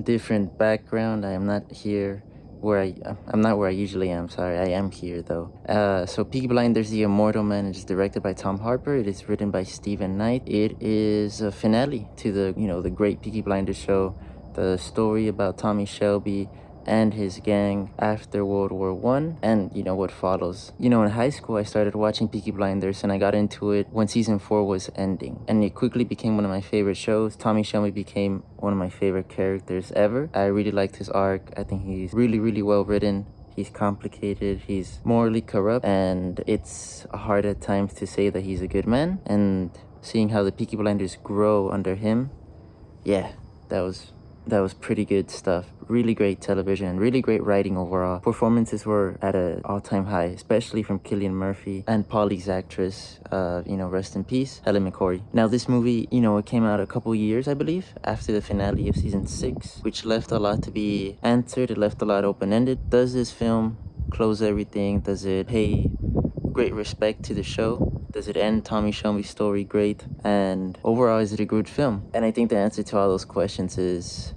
different background. I am not here where I'm not where I usually am. Sorry, I am here though. So Peaky Blinders, The Immortal Man, is directed by Tom Harper. It is written by Stephen Knight. It is a finale to the great Peaky Blinders show, the story about Tommy Shelby and his gang after World War One, and what follows. In high school I started watching Peaky Blinders, and I got into it when season 4 was ending, and it quickly became one of my favorite shows. Tommy Shelby became one of my favorite characters ever. I really liked his arc. I think he's really, really well written. He's complicated, he's morally corrupt, and it's hard at times to say that he's a good man. And seeing how the Peaky Blinders grow under him, yeah, that was pretty good stuff. Really great television and really great writing overall. Performances were at an all-time high, especially from Cillian Murphy and Polly's actress, rest in peace, Helen McCrory. Now this movie, it came out a couple years, I believe, after the finale of season 6, which left a lot to be answered. It left a lot open-ended. Does this film close everything? Does it pay great respect to the show? Does it end Tommy Shelby's story great? And overall, is it a good film? And I think the answer to all those questions is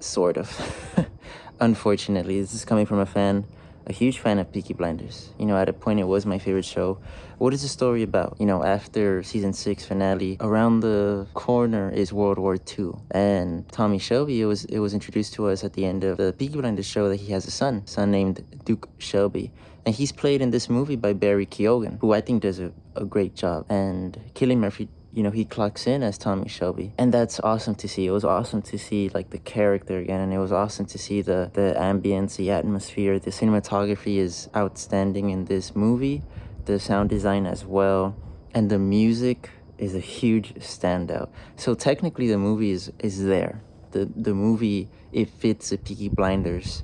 sort of. Unfortunately, this is coming from a huge fan of Peaky Blinders. At a point it was my favorite show. What is the story about? After season 6 finale, around the corner is World War II. And Tommy Shelby, it was introduced to us at the end of the Peaky Blinders show that he has a son named Duke Shelby. And he's played in this movie by Barry Keoghan, who I think does a great job. And Cillian Murphy, he clocks in as Tommy Shelby. And that's awesome to see. It was awesome to see, the character again. And it was awesome to see the ambience, the atmosphere. The cinematography is outstanding in this movie. The sound design as well. And the music is a huge standout. So technically the movie is there. The movie, it fits the Peaky Blinders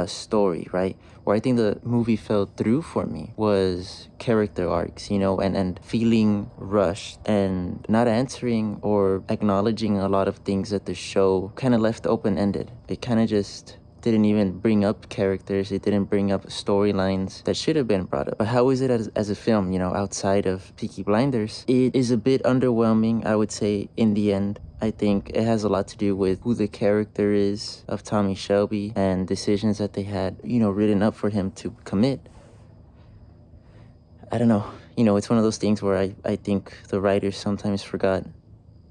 story, right? Where I think the movie fell through for me was character arcs, and feeling rushed and not answering or acknowledging a lot of things that the show kind of left open-ended. It kind of just didn't even bring up characters. It didn't bring up storylines that should have been brought up. But how is it as a film, outside of Peaky Blinders? It is a bit underwhelming, I would say, in the end. I think it has a lot to do with who the character is of Tommy Shelby and decisions that they had, written up for him to commit. I don't know. It's one of those things where I think the writers sometimes forgot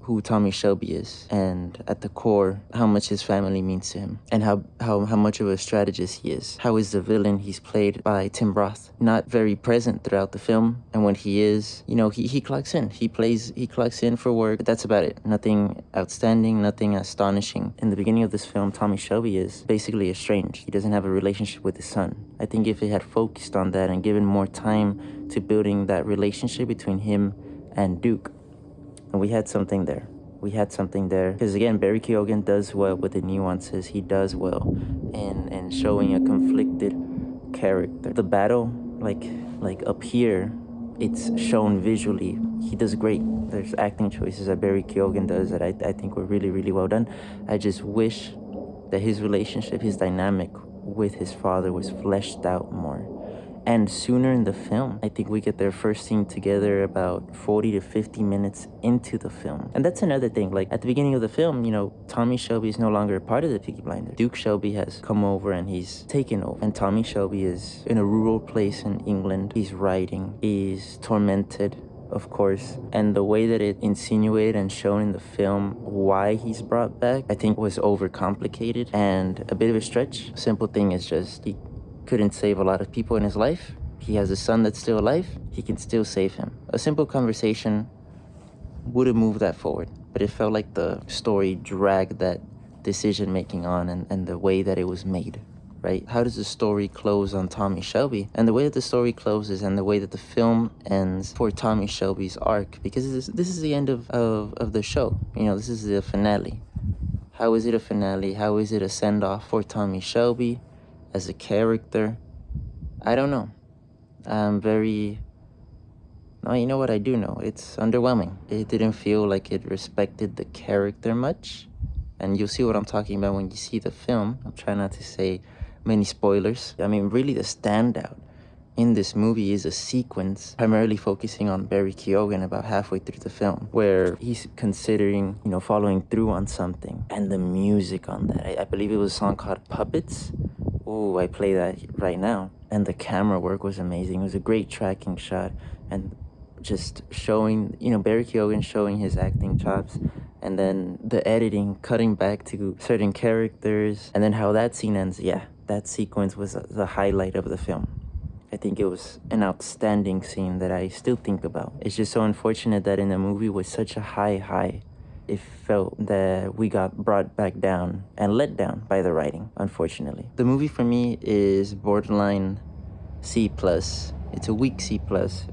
who Tommy Shelby is, and at the core, how much his family means to him, and how much of a strategist he is. How is the villain he's played by Tim Roth not very present throughout the film, and when he is, he clocks in. He clocks in for work, but that's about it. Nothing outstanding, nothing astonishing. In the beginning of this film, Tommy Shelby is basically estranged. He doesn't have a relationship with his son. I think if it had focused on that and given more time to building that relationship between him and Duke, and we had something there. Because again, Barry Keoghan does well with the nuances. He does well in showing a conflicted character. The battle, like up here, it's shown visually. He does great. There's acting choices that Barry Keoghan does that I think were really, really well done. I just wish that his relationship, his dynamic with his father was fleshed out more. And sooner in the film. I think we get their first scene together about 40 to 50 minutes into the film. And that's another thing. At the beginning of the film, Tommy Shelby is no longer a part of the Peaky Blinders. Duke Shelby has come over and he's taken over. And Tommy Shelby is in a rural place in England. He's writing. He's tormented, of course. And the way that it insinuated and shown in the film why he's brought back, I think was overcomplicated and a bit of a stretch. Simple thing is just he couldn't save a lot of people in his life. He has a son that's still alive. He can still save him. A simple conversation would have moved that forward, but it felt like the story dragged that decision making on and the way that it was made, right? How does the story close on Tommy Shelby? And the way that the story closes and the way that the film ends for Tommy Shelby's arc, because this is the end of the show. This is the finale. How is it a finale? How is it a send-off for Tommy Shelby as a character? I don't know. No, you know what I do know? It's underwhelming. It didn't feel like it respected the character much. And you'll see what I'm talking about when you see the film. I'm trying not to say many spoilers. I mean, really the standout in this movie is a sequence primarily focusing on Barry Keoghan about halfway through the film, where he's considering, following through on something. And the music on that, I believe it was a song called Puppets. Ooh, I play that right now. And the camera work was amazing. It was a great tracking shot. And just showing, Barry Keoghan showing his acting chops, and then the editing, cutting back to certain characters, and then how that scene ends. Yeah, that sequence was the highlight of the film. I think it was an outstanding scene that I still think about. It's just so unfortunate that in a movie with such a high, it felt that we got brought back down and let down by the writing, unfortunately. The movie for me is borderline C+. It's a weak C+,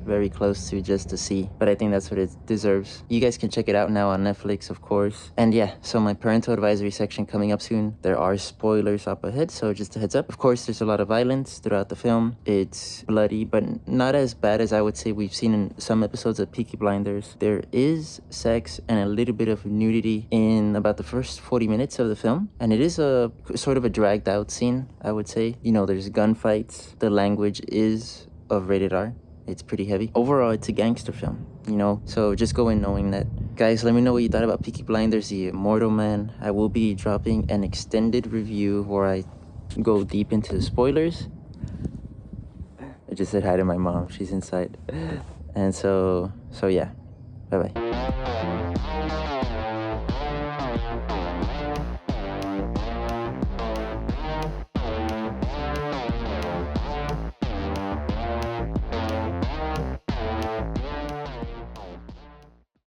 very close to just a C, but I think that's what it deserves. You guys can check it out now on Netflix, of course. And yeah, so my parental advisory section coming up soon. There are spoilers up ahead, so just a heads up. Of course, there's a lot of violence throughout the film. It's bloody, but not as bad as I would say we've seen in some episodes of Peaky Blinders. There is sex and a little bit of nudity in about the first 40 minutes of the film, and it is a sort of a dragged out scene, I would say. There's gunfights. The language is of rated R. It's pretty heavy. Overall, it's a gangster film, so just go in knowing that. Guys, let me know what you thought about Peaky Blinders, the Immortal Man. I will be dropping an extended review where I go deep into the spoilers. I just said hi to my mom. She's inside. And so yeah. Bye-bye.